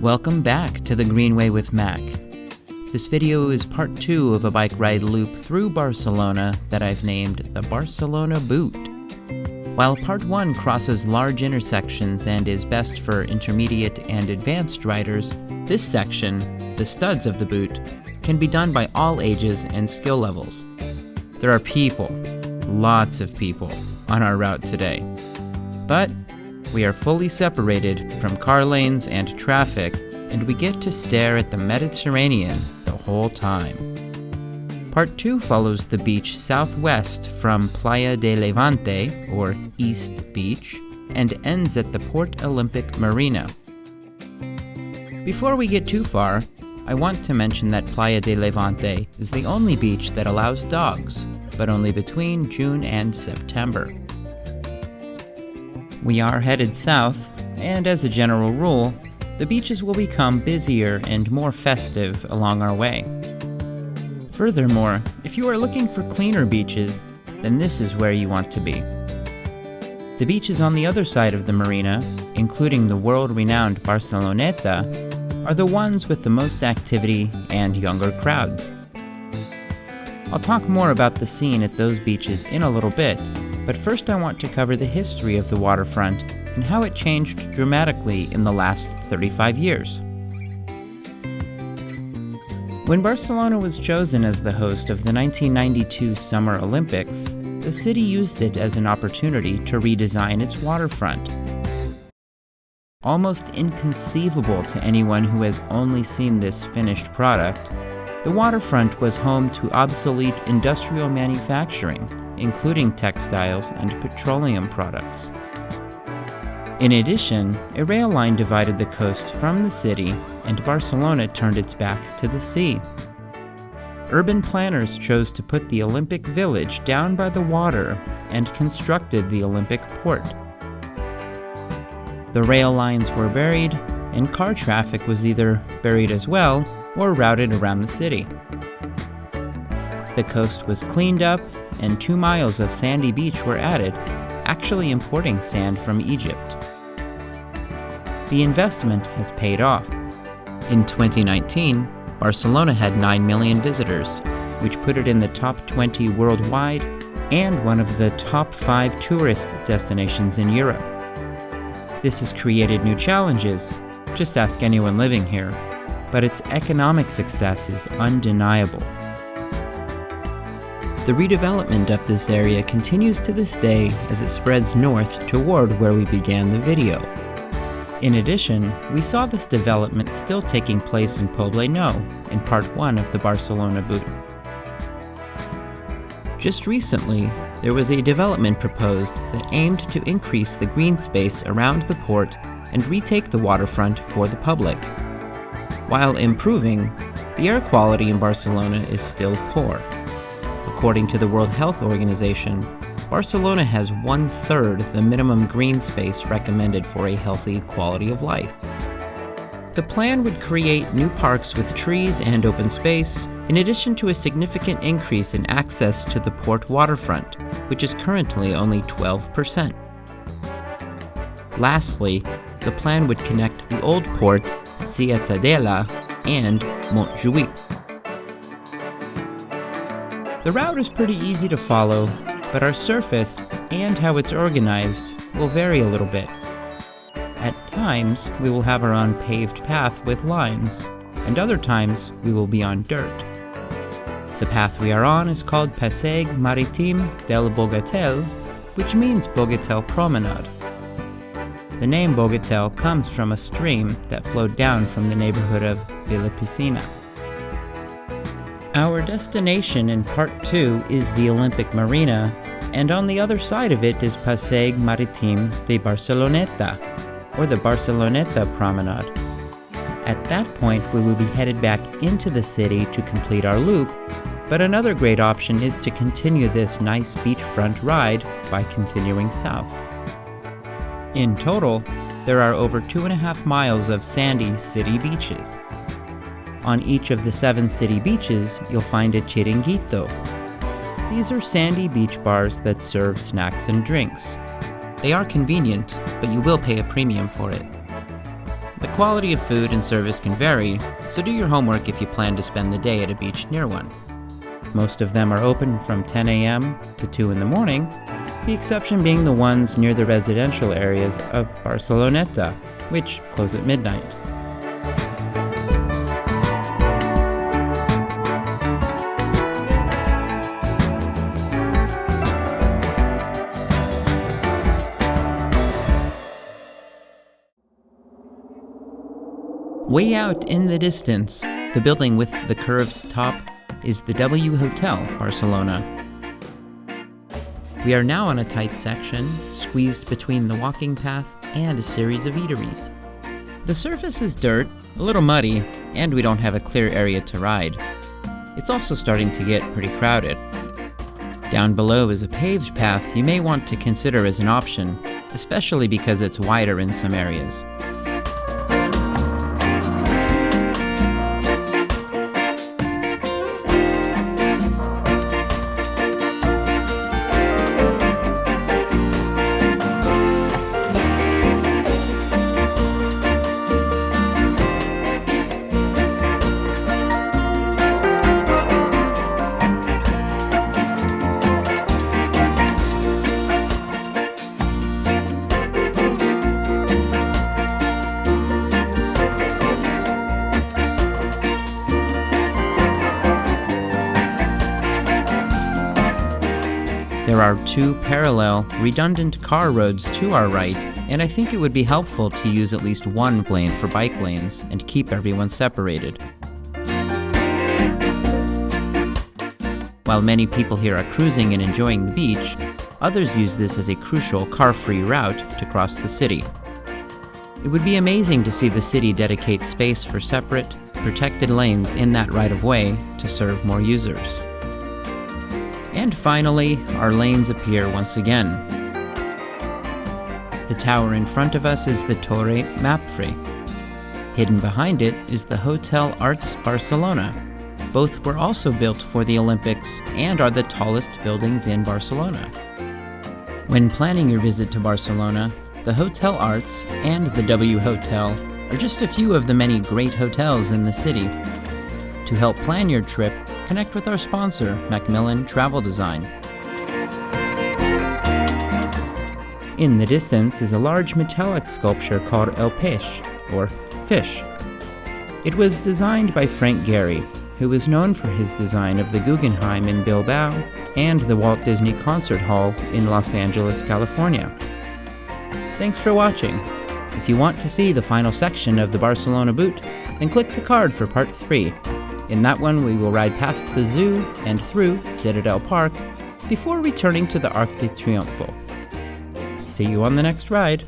Welcome back to the Greenway with Mac. This video is part 2 of a bike ride loop through Barcelona that I've named the Barcelona Boot. While part 1 crosses large intersections and is best for intermediate and advanced riders, this section, the studs of the boot, can be done by all ages and skill levels. There are people, lots of people, on our route today. But we are fully separated from car lanes and traffic, and we get to stare at the Mediterranean the whole time. Part 2 follows the beach southwest from Playa de Levante, or East Beach, and ends at the Port Olympic Marina. Before we get too far, I want to mention that Playa de Levante is the only beach that allows dogs, but only between June and September. We are headed south, and as a general rule, the beaches will become busier and more festive along our way. Furthermore, if you are looking for cleaner beaches, then this is where you want to be. The beaches on the other side of the marina, including the world-renowned Barceloneta, are the ones with the most activity and younger crowds. I'll talk more about the scene at those beaches in a little bit, but first I want to cover the history of the waterfront and how it changed dramatically in the last 35 years. When Barcelona was chosen as the host of the 1992 Summer Olympics, the city used it as an opportunity to redesign its waterfront. Almost inconceivable to anyone who has only seen this finished product, the waterfront was home to obsolete industrial manufacturing, including textiles and petroleum products. In addition, a rail line divided the coast from the city, and Barcelona turned its back to the sea. Urban planners chose to put the Olympic Village down by the water and constructed the Olympic Port. The rail lines were buried, and car traffic was either buried as well or routed around the city. The coast was cleaned up, and 2 miles of sandy beach were added, actually importing sand from Egypt. The investment has paid off. In 2019, Barcelona had 9 million visitors, which put it in the top 20 worldwide and one of the top 5 tourist destinations in Europe. This has created new challenges, just ask anyone living here, but its economic success is undeniable. The redevelopment of this area continues to this day as it spreads north toward where we began the video. In addition, we saw this development still taking place in Poblenou, in part 1 of the Barcelona Boot. Just recently, there was a development proposed that aimed to increase the green space around the port and retake the waterfront for the public. While improving, the air quality in Barcelona is still poor. According to the World Health Organization, Barcelona has 1/3 the minimum green space recommended for a healthy quality of life. The plan would create new parks with trees and open space, in addition to a significant increase in access to the port waterfront, which is currently only 12%. Lastly, the plan would connect the old port, Ciutadella, and Montjuïc. The route is pretty easy to follow, but our surface and how it's organized will vary a little bit. At times, we will have our own paved path with lines, and other times we will be on dirt. The path we are on is called Passeig Marítim del Bogatel, which means Bogatel Promenade. The name Bogatel comes from a stream that flowed down from the neighborhood of Vilapicina. Our destination in part 2 is the Olympic Marina, and on the other side of it is Passeig Marítim de Barceloneta, or the Barceloneta Promenade. At that point, we will be headed back into the city to complete our loop, but another great option is to continue this nice beachfront ride by continuing south. In total, there are over 2.5 miles of sandy city beaches. On each of the 7 city beaches, you'll find a chiringuito. These are sandy beach bars that serve snacks and drinks. They are convenient, but you will pay a premium for it. The quality of food and service can vary, so do your homework if you plan to spend the day at a beach near one. Most of them are open from 10 a.m. to 2 in the morning, the exception being the ones near the residential areas of Barceloneta, which close at midnight. Way out in the distance, the building with the curved top is the W Hotel Barcelona. We are now on a tight section, squeezed between the walking path and a series of eateries. The surface is dirt, a little muddy, and we don't have a clear area to ride. It's also starting to get pretty crowded. Down below is a paved path you may want to consider as an option, especially because it's wider in some areas. There are two parallel, redundant car roads to our right, and I think it would be helpful to use at least one lane for bike lanes and keep everyone separated. While many people here are cruising and enjoying the beach, others use this as a crucial car-free route to cross the city. It would be amazing to see the city dedicate space for separate, protected lanes in that right-of-way to serve more users. And finally, our lanes appear once again. The tower in front of us is the Torre Mapfre. Hidden behind it is the Hotel Arts Barcelona. Both were also built for the Olympics and are the tallest buildings in Barcelona. When planning your visit to Barcelona, the Hotel Arts and the W Hotel are just a few of the many great hotels in the city. To help plan your trip, connect with our sponsor, MacMillan Travel Design. In the distance is a large metallic sculpture called El Peix, or Fish. It was designed by Frank Gehry, who is known for his design of the Guggenheim in Bilbao and the Walt Disney Concert Hall in Los Angeles, California. Thanks for watching. If you want to see the final section of the Barcelona boot, then click the card for part 3. In that one, we will ride past the zoo and through Citadel Park before returning to the Arc de Triomphe. See you on the next ride.